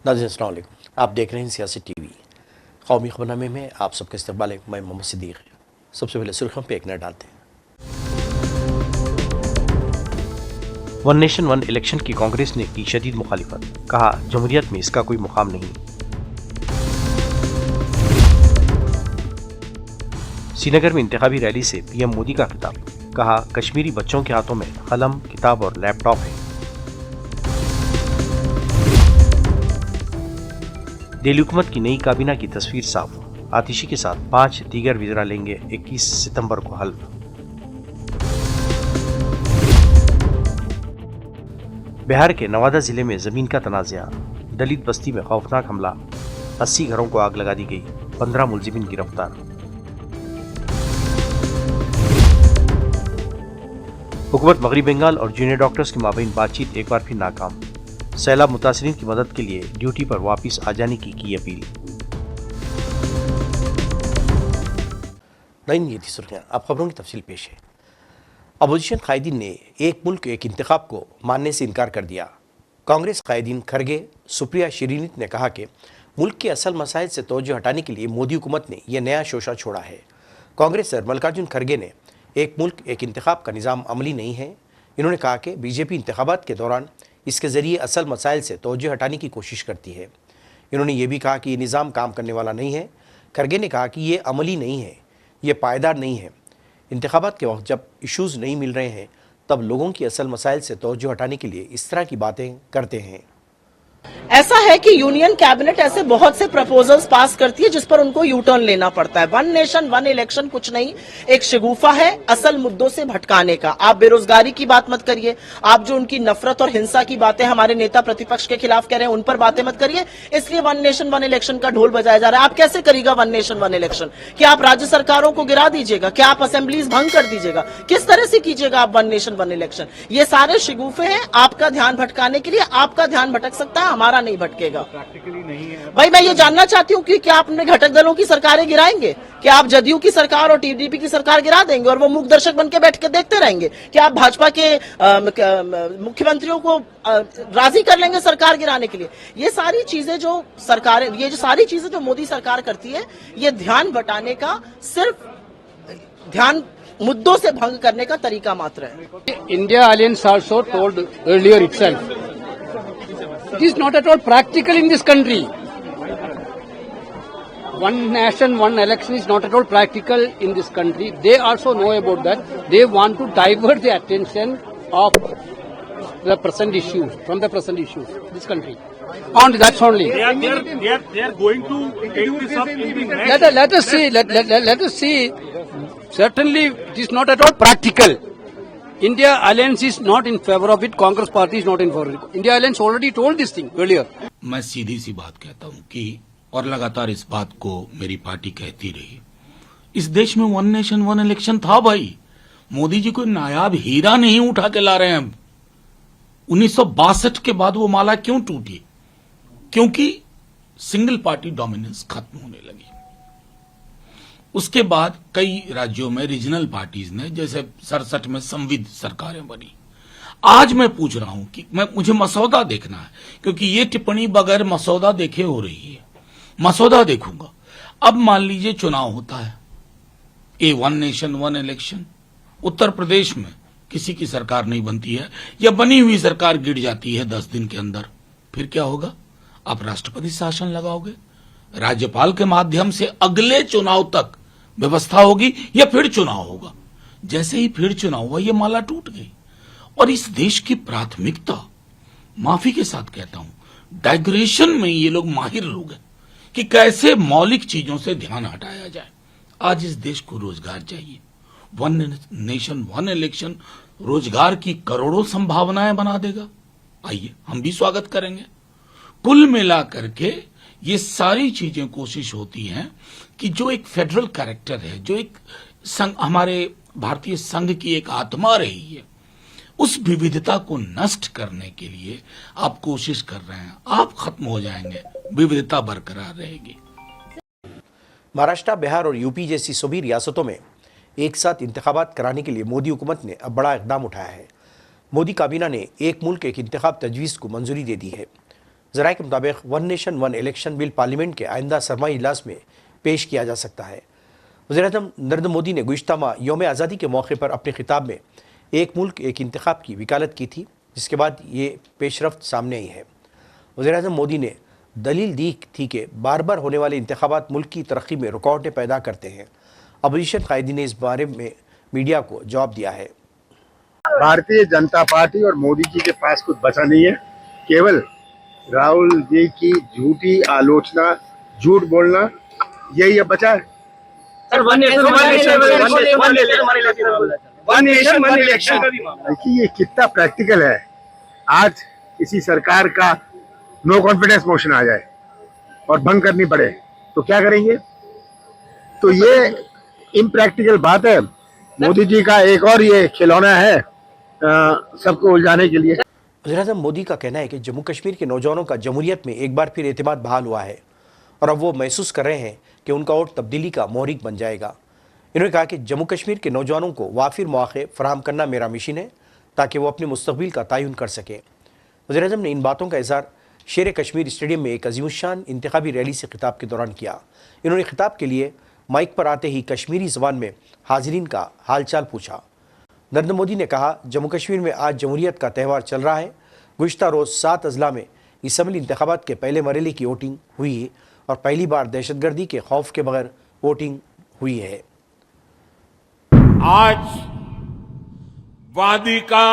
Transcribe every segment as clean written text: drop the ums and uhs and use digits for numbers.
नाज़रीन अस्सलाम वालेकुम। आप देख रहे हैं सियासी टीवी। कौमी खबरनामे में आप सबका इस्तकबाल है। मैं मोहम्मद सिद्दीक। सबसे पहले सुर्खियों पे एक नज़र डालते हैं। वन नेशन वन इलेक्शन की कांग्रेस ने की शदीद मुखालिफत, कहा जमहूरियत में इसका कोई मुकाम नहीं। श्रीनगर में इंतखाबी रैली से पीएम मोदी का खिताब, कहा कश्मीरी बच्चों के हाथों में कलम, किताब और लैपटॉप है। दिल्ली हुकूमत की नई काबीना की तस्वीर साफ, आतिशी के साथ 5 दीगर वज़ीरा लेंगे 21 सितंबर को हल्फ। बिहार के नवादा जिले में जमीन का तनाज़ा, दलित बस्ती में खौफनाक हमला, 80 घरों को आग लगा दी गई, 15 मुलजिमीन गिरफ्तार। हुकूमत मगरबी बंगाल और जूनियर डॉक्टर्स के माबैन बातचीत एक बार फिर नाकाम, सैलाब मुतासरीन की मदद के लिए ड्यूटी पर वापस आ जाने की अपील। नहीं, ये थी सुर्खियां। अब खबरों की तफसील पेश है। अपोजिशन कायदीन ने एक मुल्क एक इंतखाब को मानने से इनकार कर दिया। कांग्रेस कायदीन खरगे, सुप्रिया श्रीनीत ने कहा कि मुल्क के असल मसाइल से तवज्जो हटाने के लिए मोदी हुकूमत ने यह नया शोशा छोड़ा है। कांग्रेस सर मल्लिकार्जुन खरगे ने एक मुल्क एक इंतखाब का निज़ाम अमली नहीं है। इन्होंने कहा कि बीजेपी इंतखाबात के दौरान इसके ज़रिए असल मसाइल से तवज्जो हटाने की कोशिश करती है। इन्होंने ये भी कहा कि ये निज़ाम काम करने वाला नहीं है। खरगे ने कहा कि ये अमली नहीं है, ये पायदार नहीं है। इंतखाबात के वक्त जब इश्यूज़ नहीं मिल रहे हैं तब लोगों की असल मसाइल से तवज्जो हटाने के लिए इस तरह की बातें करते हैं। ऐसा है कि यूनियन कैबिनेट ऐसे बहुत से प्रपोजल्स पास करती है जिस पर उनको यू टर्न लेना पड़ता है। वन नेशन वन इलेक्शन कुछ नहीं, एक शगुफा है असल मुद्दों से भटकाने का। आप बेरोजगारी की बात मत करिए, आप जो उनकी नफरत और हिंसा की बातें हमारे नेता प्रतिपक्ष के खिलाफ कह रहे हैं उन पर बातें मत करिए। इसलिए वन नेशन वन इलेक्शन का ढोल बजाया जा रहा है। आप कैसे करिएगा वन नेशन वन इलेक्शन? क्या आप राज्य सरकारों को गिरा दीजिएगा? क्या आप असेंबलीज भंग कर दीजिएगा? किस तरह से कीजिएगा आप वन नेशन वन इलेक्शन? ये सारे शगुफे हैं आपका ध्यान भटकाने के लिए। आपका ध्यान भटक सकता है, हमारा नहीं भटकेगा। प्रैक्टिकली नहीं है भाई मैं ये जानना चाहती हूँ कि क्या आप अपने घटक दलों की सरकारें गिराएंगे? क्या आप जदयू की सरकार और टीडीपी की सरकार गिरा देंगे और वो मूक दर्शक बन के बैठ के देखते रहेंगे? क्या आप भाजपा के मुख्यमंत्रियों को राजी कर लेंगे सरकार गिराने के लिए? ये सारी चीजें जो सरकारें, ये जो सारी चीजें जो मोदी सरकार करती है, ये ध्यान बटाने का, सिर्फ ध्यान मुद्दों से भंग करने का तरीका मात्र है। India alliance also told earlier itself it is not at all practical in this country. One nation, one election is not at all practical in this country. They also know about that. They want to divert the attention of the present issues, from the present issues, this country. And that's only. they are going to take this up in the next. Let us see. Let us see. Certainly, it is not at all practical. India Alliance is not in favor of it. Congress party is not in favor of it. India Alliance already told this thing earlier. मैं सीधी सी बात कहता हूं कि और लगातार इस बात को मेरी पार्टी कहती रही, इस देश में वन नेशन वन इलेक्शन था भाई। मोदी जी कोई नायाब हीरा नहीं उठा के ला रहे हैं। 1962 के बाद वो माला क्यों टूटी? क्योंकि सिंगल पार्टी डोमिनेंस खत्म होने लगी। उसके बाद कई राज्यों में रीजनल पार्टीज ने, जैसे 67 में संविध सरकारें बनी। आज मैं पूछ रहा हूं कि मुझे मसौदा देखना है, क्योंकि ये टिप्पणी बगैर मसौदा देखे हो रही है। मसौदा देखूंगा। अब मान लीजिए चुनाव होता है, ए one nation one election, Uttar Pradesh में किसी की सरकार नहीं बनती है या बनी हुई सरकार गिर जाती है 10 दिन के अंदर, फिर क्या होगा? आप राष्ट्रपति शासन लगाओगे, राज्यपाल के माध्यम से अगले चुनाव तक व्यवस्था होगी या फिर चुनाव होगा? जैसे ही फिर चुनाव हुआ ये माला टूट गई। और इस देश की प्राथमिकता, माफी के साथ कहता हूं, डाइग्रेशन में ये लोग माहिर लोग हैं कि कैसे मौलिक चीजों से ध्यान हटाया जाए। आज इस देश को रोजगार चाहिए। वन नेशन वन इलेक्शन रोजगार की करोड़ों संभावनाएं बना देगा। आइए हम भी स्वागत करेंगे। कुल मिला करके ये सारी चीजें कोशिश होती हैं कि जो एक फेडरल कैरेक्टर है, जो एक संघ, हमारे भारतीय संघ की एक आत्मा रही है, उस विविधता को नष्ट करने के लिए आप कोशिश कर रहे हैं। आप खत्म हो जाएंगे, विविधता बरकरार रहेगी। महाराष्ट्र, बिहार और यूपी जैसी सभी रियासतों में एक साथ इंतखाबात कराने के लिए मोदी हुकूमत ने अब बड़ा इकदाम उठाया है। मोदी काबीना ने एक मुल्क एक इंतखाब तजवीज़ को मंजूरी दे दी है। जराये के मुताबिक one nation one election bill parliament के आइंदा सरमाई इजलास में पेश किया जा सकता है। वज़ीर-ए-आज़म नरेंद्र मोदी ने गुज़िश्ता माह यौम आज़ादी के मौके पर अपने खिताब में एक मुल्क एक इंतखाब की वकालत की थी, जिसके बाद ये पेशरफ्त सामने आई है। वज़ीर-ए-आज़म मोदी ने दलील दी थी कि बार बार होने वाले इंतखाबात मुल्क की तरक्की में रुकावटें पैदा करते हैं। अपोजिशन कायदीन ने इस बारे में मीडिया को जवाब दिया है। भारतीय जनता पार्टी और मोदी जी के पास कुछ बचा नहीं है, केवल राहुल जी की झूठी आलोचना, झूठ बोलना, यही अब बचा है। देखिए ये कितना प्रैक्टिकल है। आज किसी सरकार का नो कॉन्फिडेंस मोशन आ जाए और भंग करनी पड़े तो क्या करेंगे? तो ये इम्प्रैक्टिकल बात है। मोदी जी का एक और ये खिलौना है सबको उलझाने के लिए। वज़ीर-ए-आज़म मोदी का कहना है कि जम्मू कश्मीर के नौजवानों का जमहूरियत में एक बार फिर एतमाद बहाल हुआ है और अब वो महसूस कर रहे हैं कि उनका वोट तब्दीली का मोहरिक बन जाएगा। इन्होंने कहा कि जम्मू कश्मीर के नौजवानों को वाफिर मौक़े फराहम करना मेरा मिशन है ताकि वो अपने मुस्तक़बिल का तयन कर सकें। वज़ीर-ए-आज़म ने इन बातों का इज़हार शेर कश्मीर स्टेडियम में एक अज़ीमुश्शान इंतखाबी रैली से खिताब के दौरान किया। इन्होंने खिताब के लिए माइक पर आते ही कश्मीरी ज़बान में हाज़रीन का हालचाल पूछा। नरेंद्र मोदी ने कहा, जम्मू कश्मीर में आज जमहूरियत का त्यौहार चल रहा है। गुज़िश्ता रोज़ 7 अज़ला में असम्बली इंतखाबात के पहले मरहले की वोटिंग हुई और पहली बार दहशतगर्दी के खौफ के बगैर वोटिंग हुई है। आज वादी का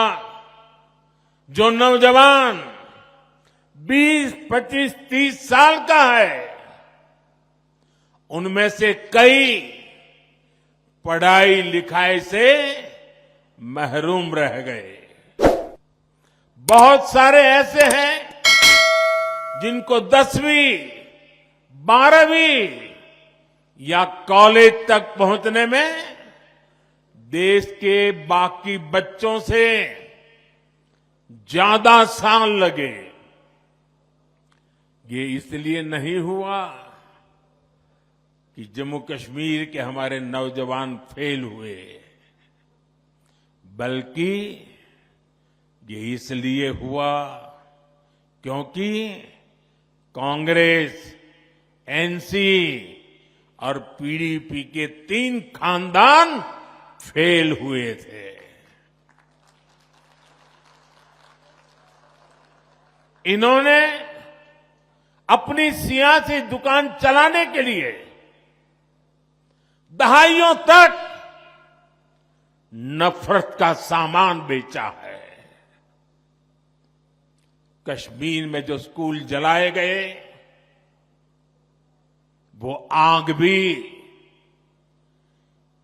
जो नौजवान 20, 25, 30 साल का है, उनमें से कई पढ़ाई लिखाई से महरूम रह गए। बहुत सारे ऐसे हैं जिनको 10वीं, 12वीं या कॉलेज तक पहुंचने में देश के बाकी बच्चों से ज्यादा साल लगे। ये इसलिए नहीं हुआ कि जम्मू कश्मीर के हमारे नौजवान फेल हुए, बल्कि ये इसलिए हुआ क्योंकि कांग्रेस, एनसी और पीडीपी के 3 खानदान फेल हुए थे। इन्होंने अपनी सियासी दुकान चलाने के लिए दहाइयों तक नफरत का सामान बेचा है। कश्मीर में जो स्कूल जलाए गए, वो आग भी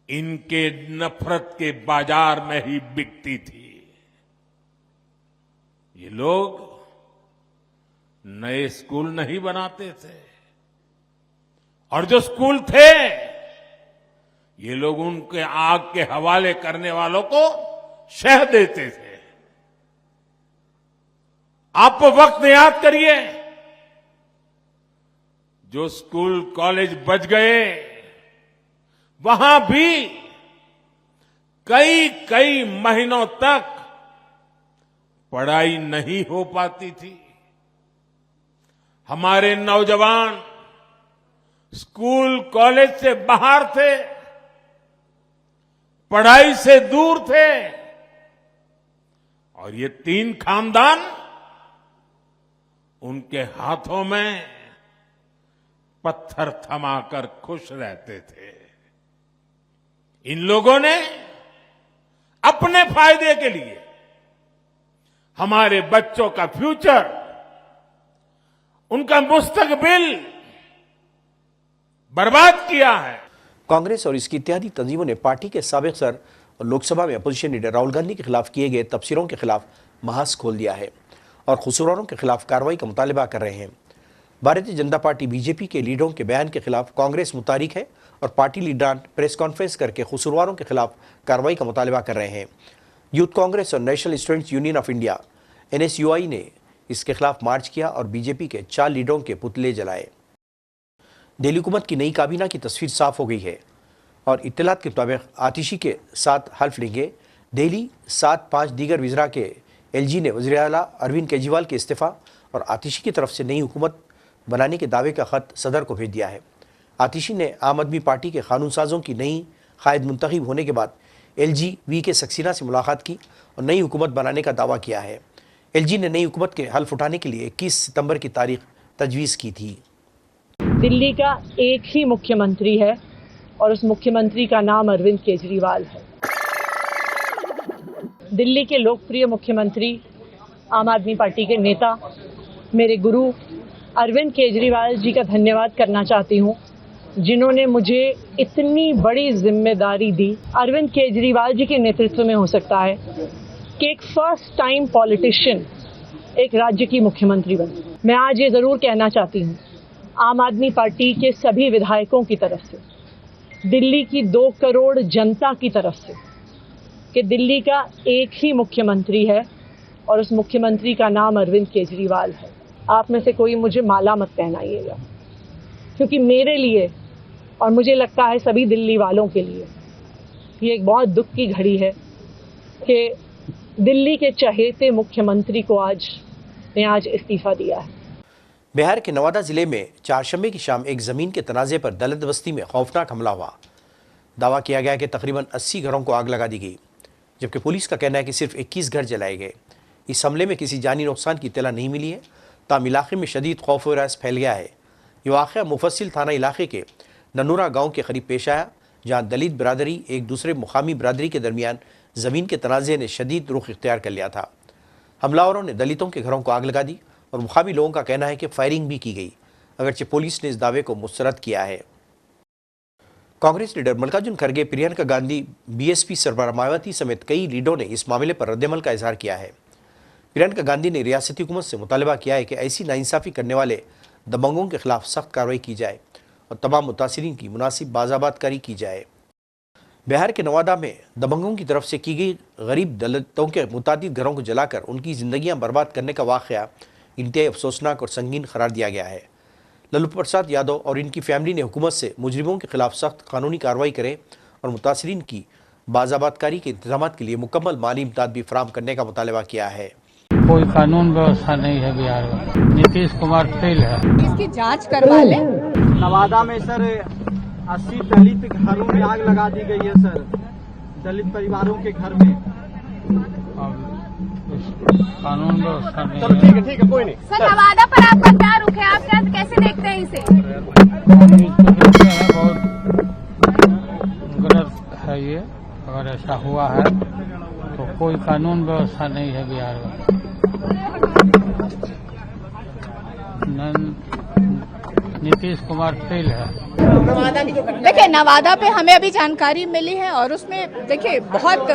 इनके नफरत के बाजार में ही बिकती थी। ये लोग नए स्कूल नहीं बनाते थे और जो स्कूल थे, ये लोग उनके आग के हवाले करने वालों को शह देते थे। आप वक्त याद करिए, जो स्कूल कॉलेज बच गए, वहां भी कई महीनों तक पढ़ाई नहीं हो पाती थी। हमारे नौजवान स्कूल कॉलेज से बाहर थे, पढ़ाई से दूर थे और ये 3 खानदान उनके हाथों में पत्थर थमाकर खुश रहते थे। इन लोगों ने अपने फायदे के लिए हमारे बच्चों का फ्यूचर, उनका मुस्तकबिल बर्बाद किया है। कांग्रेस और इसकी इत्तेहादी तंजीमों ने पार्टी के साबिक सर और लोकसभा में अपोजिशन लीडर राहुल गांधी के खिलाफ किए गए तबसरों के खिलाफ महाज खोल दिया है और कसूरवारों के खिलाफ कार्रवाई का मुतालबा कर रहे हैं। भारतीय जनता पार्टी बीजेपी के लीडरों के बयान के खिलाफ कांग्रेस मुतारिक है और पार्टी लीडरान प्रेस कॉन्फ्रेंस करके कसूरवारों के खिलाफ कार्रवाई का मुतालबा कर रहे हैं। यूथ कांग्रेस और national students union of India NSUI ने इसके खिलाफ मार्च किया और बीजेपी के 4 लीडरों के पुतले जलाए। दिल्ली हुकूमत की नई काबीना की तस्वीर साफ हो गई है और इत्तलात के मुताबिक आतिशी के साथ हल्फ लेंगे। दिल्ली 7 5 दीगर वज़रा के LG ने वज़ीर आला अरविंद केजरीवाल के इस्तीफ़ा और आतिशी की तरफ से नई हुकूमत बनाने के दावे का खत सदर को भेज दिया है। आतिशी ने आम आदमी पार्टी के कानून साजों की नई कायद मुंतखब होने के बाद LG-V के सक्सेना से मुलाकात की और नई हुकूमत बनाने का दावा किया है। LG ने नई हुकूमत के हल्फ उठाने के लिए 21 सितंबर की तारीख तजवीज़ की थी। दिल्ली का एक ही मुख्यमंत्री है और उस मुख्यमंत्री का नाम अरविंद केजरीवाल है। दिल्ली के लोकप्रिय मुख्यमंत्री, आम आदमी पार्टी के नेता, मेरे गुरु अरविंद केजरीवाल जी का धन्यवाद करना चाहती हूँ, जिन्होंने मुझे इतनी बड़ी जिम्मेदारी दी। अरविंद केजरीवाल जी के नेतृत्व में हो सकता है कि एक फर्स्ट टाइम पॉलिटिशियन एक राज्य की मुख्यमंत्री बने। मैं आज ये ज़रूर कहना चाहती हूँ आम आदमी पार्टी के सभी विधायकों की तरफ से, दिल्ली की 2 करोड़ जनता की तरफ से, कि दिल्ली का एक ही मुख्यमंत्री है और उस मुख्यमंत्री का नाम अरविंद केजरीवाल है। आप में से कोई मुझे माला मत पहनाइएगा, क्योंकि मेरे लिए और मुझे लगता है सभी दिल्ली वालों के लिए ये एक बहुत दुख की घड़ी है कि दिल्ली के चहेते मुख्यमंत्री को आज इस्तीफा दिया है। बिहार के नवादा जिले में चारशंबे की शाम एक जमीन के तनाजे पर दलित बस्ती में खौफनाक हमला हुआ। दावा किया गया कि तकरीबन 80 घरों को आग लगा दी गई, जबकि पुलिस का कहना है कि सिर्फ 21 घर जलाए गए। इस हमले में किसी जानी नुकसान की इत्तला नहीं मिली है, ताहम इलाके में शदीद खौफ व रास फैल गया है। ये वाक़या मुफस्सिल थाना इलाके के ननूरा गांव के करीब पेश आया, जहां दलित बिरादरी एक दूसरे मुकामी बिरादरी के दरमियान ज़मीन के तनाज़े ने शदीद रुख इख्तियार कर लिया था। हमलावरों ने दलितों के घरों को आग लगा दी और मुकामी लोगों का कहना है कि फायरिंग भी की गई, अगरचे पुलिस ने इस दावे को मुस्तरद किया है। कांग्रेस लीडर मल्लिकार्जुन खड़गे, प्रियंका गांधी, BSP सरबराह मायावती समेत कई लीडरों ने इस मामले पर रद्दमल का इजहार किया है। प्रियंका गांधी ने रियासती हुकूमत से मुतालबा किया है कि ऐसी नाइंसाफ़ी करने वाले दबंगों के खिलाफ सख्त कार्रवाई की जाए और तमाम मुतासिरीन की मुनासिब बाज़ाबातकारी की जाए। बिहार के नवादा में दबंगों की तरफ से की गई गरीब दलितों के मुतादिद घरों को जलाकर उनकी ज़िंदगियां बर्बाद करने का वाक़या इंतहाई अफसोसनाक और संगीन करार दिया गया है। लल्लू प्रसाद यादव और इनकी फैमिली ने हुकूमत से मुजरिमों के खिलाफ सख्त कानूनी कार्रवाई करे और मुतासिरीन की बाज़ाबातकारी के इंतजाम के लिए मुकम्मल माली इमदाद भी फराहम करने का मुतालबा किया है। कोई कानून व्यवस्था नहीं है बिहार में। नीतीश कुमार फेल है। इसकी जांच करवा ले। नवादा में सर 80 दलित घरों में आग लगा दी गई है सर, दलित परिवारों के घर में। कानून व्यवस्था नहीं। चलो ठीक है कोई नहीं। सर नवादा पर आपका क्या रुख है, आप क्या कैसे देखते हैं इसे? बहुत गलत है ये, अगर ऐसा हुआ है तो कोई कानून व्यवस्था नहीं है बिहार में। नीतीश कुमार फेल है। देखिए नवादा पे हमें अभी जानकारी मिली है और उसमें देखिए बहुत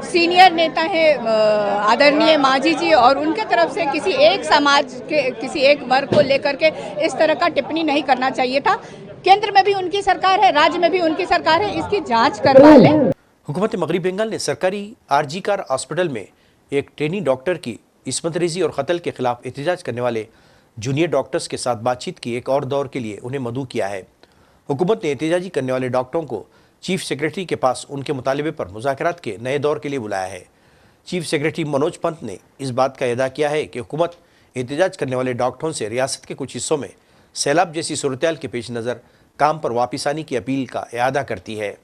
सीनियर नेता हैं आदरणीय मांझी जी, और उनके तरफ से किसी एक समाज के किसी एक वर्ग को लेकर के इस तरह का टिप्पणी नहीं करना चाहिए था। केंद्र में भी उनकी सरकार है, राज्य में भी उनकी सरकार है, इसकी जांच करवा लें। हुकूमत मगरबी बंगाल ने सरकारी RG कार हॉस्पिटल में एक ट्रेनी डॉक्टर की इस्मत रेजी और कत्ल के खिलाफ एहतजाज करने वाले जूनियर डॉक्टर्स के साथ बातचीत की एक और दौर के लिए उन्हें मदऊ किया है। हुकूमत ने एहतजाजी करने वाले डॉक्टरों को चीफ सेक्रेटरी के पास उनके मुतालबे पर मुज़ाकरात के नए दौर के लिए बुलाया है। चीफ सेक्रेटरी मनोज पंत ने इस बात का अदा किया है कि हुकूमत एहतजाज करने वाले डॉक्टरों से रियासत के कुछ हिस्सों में सैलाब जैसी सूरत-ए-हाल के पेश नज़र काम पर वापस आने की अपील का इरादा करती है।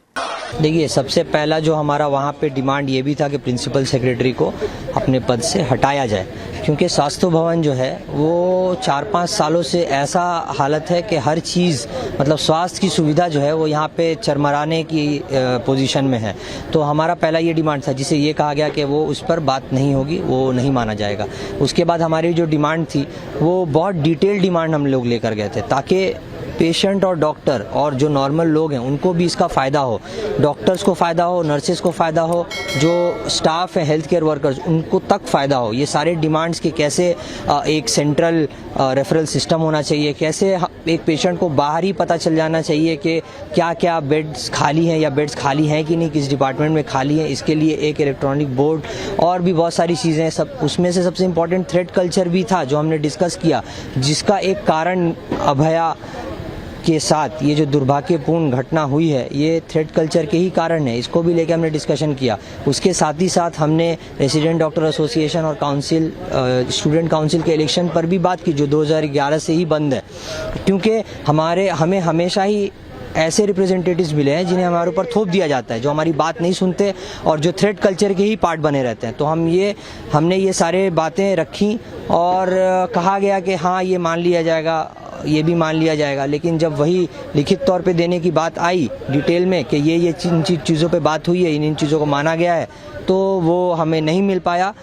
देखिए, सबसे पहला जो हमारा वहाँ पे डिमांड ये भी था कि प्रिंसिपल सेक्रेटरी को अपने पद से हटाया जाए, क्योंकि स्वास्थ्य भवन जो है वो 4-5 सालों से ऐसा हालत है कि हर चीज़ मतलब स्वास्थ्य की सुविधा जो है वो यहाँ पे चरमराने की पोजीशन में है। तो हमारा पहला ये डिमांड था, जिसे ये कहा गया कि वो उस पर बात नहीं होगी, वो नहीं माना जाएगा। उसके बाद हमारी जो डिमांड थी वो बहुत डिटेल डिमांड हम लोग लेकर गए थे, ताकि पेशेंट और डॉक्टर और जो नॉर्मल लोग हैं उनको भी इसका फ़ायदा हो, डॉक्टर्स को फ़ायदा हो, नर्सेस को फ़ायदा हो, जो स्टाफ है हेल्थ केयर वर्कर्स उनको तक फ़ायदा हो। ये सारे डिमांड्स कि कैसे एक सेंट्रल रेफरल सिस्टम होना चाहिए, कैसे एक पेशेंट को बाहर ही पता चल जाना चाहिए कि क्या क्या बेड्स खाली हैं या बेड्स खाली हैं कि नहीं, किस डिपार्टमेंट में खाली हैं, इसके लिए एक इलेक्ट्रॉनिक बोर्ड और भी बहुत सारी चीज़ें सब। उसमें से सबसे इम्पॉर्टेंट थ्रेड कल्चर भी था जो हमने डिस्कस किया, जिसका एक कारण अभया के साथ ये जो दुर्भाग्यपूर्ण घटना हुई है, ये थ्रेड कल्चर के ही कारण है। इसको भी लेकर हमने डिस्कशन किया। उसके साथ ही साथ हमने रेसिडेंट डॉक्टर एसोसिएशन और काउंसिल, स्टूडेंट काउंसिल के इलेक्शन पर भी बात की, जो 2011 से ही बंद है, क्योंकि हमें हमेशा ही ऐसे रिप्रेजेंटेटिव्स मिले हैं जिन्हें हमारे ऊपर थोप दिया जाता है, जो हमारी बात नहीं सुनते और जो थ्रेड कल्चर के ही पार्ट बने रहते हैं। तो हमने ये सारे बातें रखी और कहा गया कि हाँ ये मान लिया जाएगा, ये भी मान लिया जाएगा। लेकिन जब वही लिखित तौर पे देने की बात आई डिटेल में कि ये इन चीज़ों पे बात हुई है, इन चीज़ों को माना गया है, तो वो हमें नहीं मिल पाया।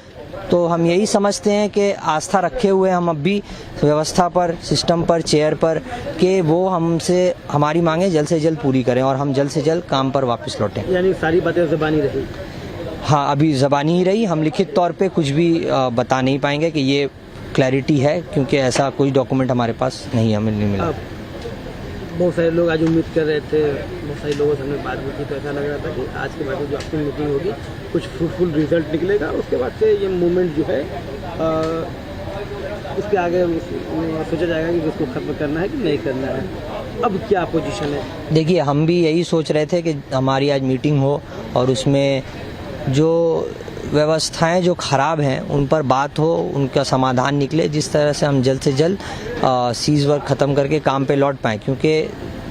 तो हम यही समझते हैं कि आस्था रखे हुए हम अब भी व्यवस्था पर, सिस्टम पर, चेयर पर, कि वो हमसे हमारी मांगे जल्द से जल्द पूरी करें और हम जल्द से जल्द काम पर वापस लौटें। यानी सारी बातें ज़बानी रही? हाँ, अभी ज़बानी ही रही। हम लिखित तौर पे कुछ भी बता नहीं पाएंगे कि ये क्लैरिटी है, क्योंकि ऐसा कोई डॉक्यूमेंट हमारे पास नहीं, हमें नहीं मिला। बहुत सारे लोग आज उम्मीद कर रहे थे, बहुत सारे लोगों से हमने बात भी की, तो ऐसा लग रहा था कि आज के बाद जो आपकी मीटिंग होगी कुछ फ्रूटफुल रिजल्ट निकलेगा, उसके बाद से ये मूवमेंट जो है उसके आगे सोचा जाएगा कि इसको खत्म करना है कि नहीं करना है। अब क्या पोजीशन है? देखिए, हम भी यही सोच रहे थे कि हमारी आज मीटिंग हो और उसमें जो व्यवस्थाएं जो खराब हैं उन पर बात हो, उनका समाधान निकले, जिस तरह से हम जल्द से जल्द सीज वर्क ख़त्म करके काम पे लौट पाएँ। क्योंकि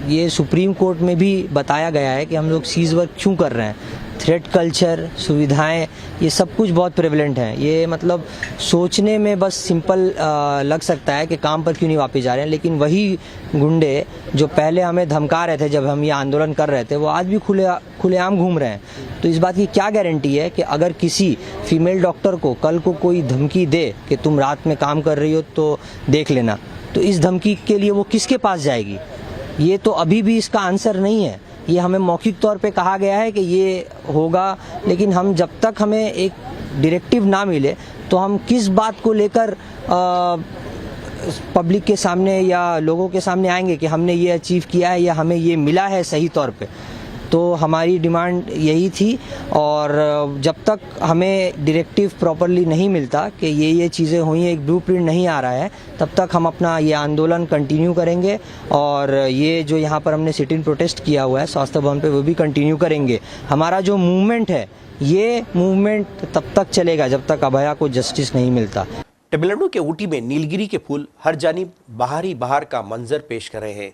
ये सुप्रीम कोर्ट में भी बताया गया है कि हम लोग सीज वर्क क्यों कर रहे हैं। थ्रेड कल्चर, सुविधाएं, ये सब कुछ बहुत प्रेवलेंट है। ये मतलब सोचने में बस सिंपल लग सकता है कि काम पर क्यों नहीं वापस जा रहे हैं, लेकिन वही गुंडे जो पहले हमें धमका रहे थे जब हम ये आंदोलन कर रहे थे, वो आज भी खुलेआम घूम रहे हैं। तो इस बात की क्या गारंटी है कि अगर किसी फीमेल डॉक्टर को कल को कोई धमकी दे कि तुम रात में काम कर रही हो तो देख लेना, तो इस धमकी के लिए वो किसके पास जाएगी? ये तो अभी भी इसका आंसर नहीं है। ये हमें मौखिक तौर पे कहा गया है कि ये होगा, लेकिन हम जब तक हमें एक डायरेक्टिव ना मिले तो हम किस बात को लेकर पब्लिक के सामने या लोगों के सामने आएंगे कि हमने ये अचीव किया है या हमें ये मिला है सही तौर पे। तो हमारी डिमांड यही थी, और जब तक हमें डायरेक्टिव प्रॉपरली नहीं मिलता कि ये चीज़ें हुई हैं, एक ब्लूप्रिंट नहीं आ रहा है, तब तक हम अपना ये आंदोलन कंटिन्यू करेंगे। और ये जो यहाँ पर हमने सिट इन प्रोटेस्ट किया हुआ है स्वास्थ्य भवन पे, वो भी कंटिन्यू करेंगे। हमारा जो मूवमेंट है, ये मूवमेंट तब तक चलेगा जब तक अभया को जस्टिस नहीं मिलता। तमिलनाडु के ऊटी में नीलगिरी के फूल हर जानिब बाहर ही बाहर का मंजर पेश कर रहे हैं।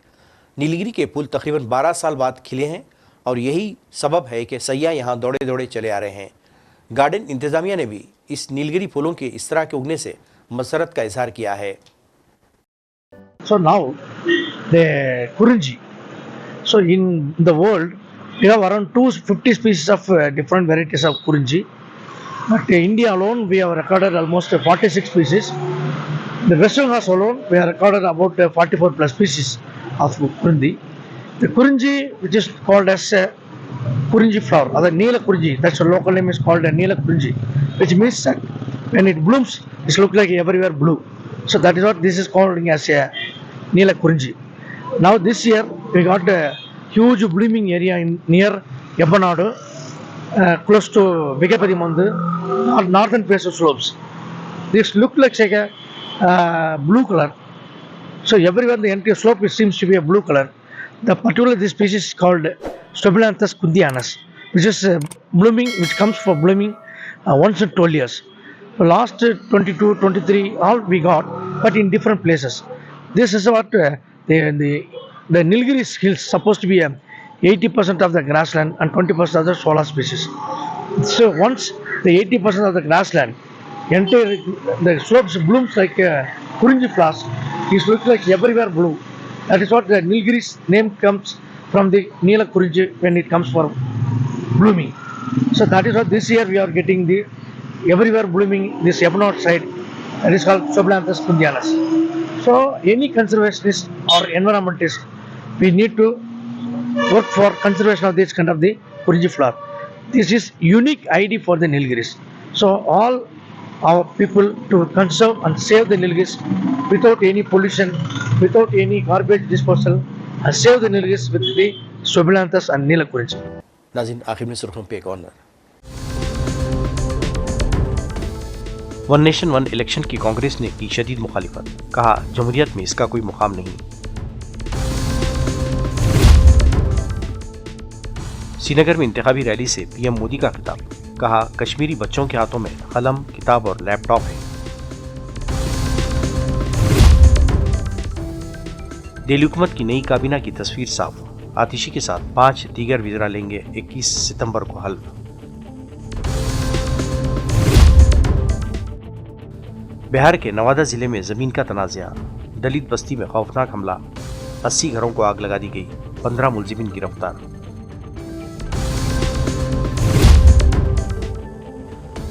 नीलगिरी के फूल तकरीबन 12 साल बाद खिले हैं और यही सबब है कि सैयाह यहाँ दौड़े दौड़े चले आ रहे हैं। गार्डन इंतजामिया ने भी इस नीलगिरी फूलों के इस तरह के उगने से मसरत का इजहार किया है। So now the Kurunji. So in the world we have around 250 species of different varieties of Kurunji. But in India alone we have recorded almost 46 species. The Western Ghats alone we have recorded about 44 plus species of Kurunji. The Kurunji, which is called as Kurunji flower, or the Neela Kurunji, that's the local name is called Neela Kurunji, which means that when it blooms, it looks like everywhere blue. So that is what this is called as a Neela Kurunji. Now this year we got a huge blooming area near Yabanadu, close to Vigapati Mandir, northern face of slopes. This looks like a blue color. So everywhere the entire slope it seems to be a blue color. The particular this species is called Stobilanthus kundianus, which is blooming, which comes for blooming once in 12 years. So last 22, 23, all we got, but in different places. This is what the Nilgiri hills supposed to be 80% of the grassland and 20% of the solar species. So once the 80% of the grassland, entire the slopes blooms like Kurunji flowers, it looks like everywhere blue. That is what the Nilgiri's name comes from, the Neela Kurunji when it comes for blooming. So that is what this year we are getting the everywhere blooming this Yabanad side, that is called Stobilanthus kundianus. So any conservationist or environmentalist, we need to work for conservation of this kind of the Kurunji flower. This is unique ID for the Nilgiris. So all our people to conserve and save the Nilgiris without any pollution, without any garbage disposal, and save the Nilgiris with the Stobilanthus and Neela Kurunji. नाज़रीन, आखिर में सुर्खियों पे एक और नज़र। One nation one election की कांग्रेस ने की शदीद मुखालिफत, कहा जमहूरियत में इसका कोई मुकाम नहीं। श्रीनगर में इंतखाबी रैली से पीएम मोदी का खिताब, कहा कश्मीरी बच्चों के हाथों में कलम, किताब और लैपटॉप है। दिल्ली हुकूमत की नई काबीना की तस्वीर साफ, आतिशी के साथ 5 दीगर वज़ीरा लेंगे 21 सितंबर को हल्फ। बिहार के नवादा जिले में जमीन का तनाज़ा, दलित बस्ती में खौफनाक हमला, 80 घरों को आग लगा दी गई, 15 मुलजिमीन गिरफ्तार।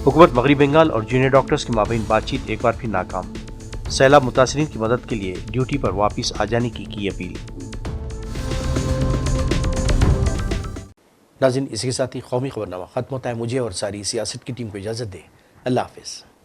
हुकूमत मगरबी बंगाल और जूनियर डॉक्टर्स के माबैन बातचीत एक बार फिर नाकाम, सैलाब मुतासरीन की मदद के लिए ड्यूटी पर वापस आ जाने की अपील। नाज़रीन, इसके साथ ही कौमी खबरनामा खत्म होता है। मुझे और सारी सियासत की टीम को इजाज़त दें। अल्लाह हाफ़िज़।